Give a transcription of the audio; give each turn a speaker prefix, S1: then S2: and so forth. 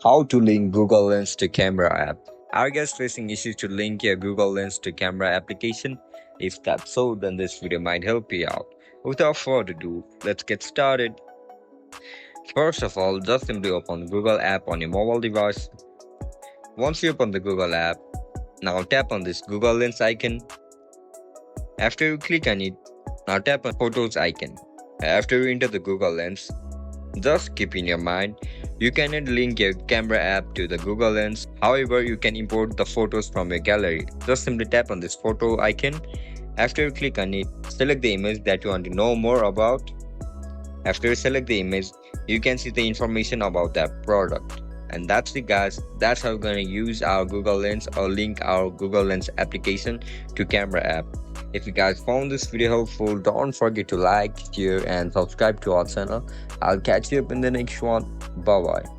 S1: How to link Google Lens to camera app. Are you guys facing issues to link your Google Lens to camera application? If that's so, then this video might help you out. Without further ado, let's get started. First of all, just simply open Google app on your mobile device. Once you open the Google app, now tap on this Google Lens icon. After you click on it, now tap on Photos icon. After you enter the Google Lens, just keep in your mind, you cannot link your camera app to the Google Lens. However, you can import the photos from your gallery. Just simply tap on this photo icon. After you click on it, select the image that you want to know more about. After you select the image, you can see the information about that product. And that's it guys, that's how we're going to use our Google Lens or link our Google Lens application to camera app. If you guys found this video helpful, don't forget to like, share and subscribe to our channel. I'll catch you up in the next one. Bye bye.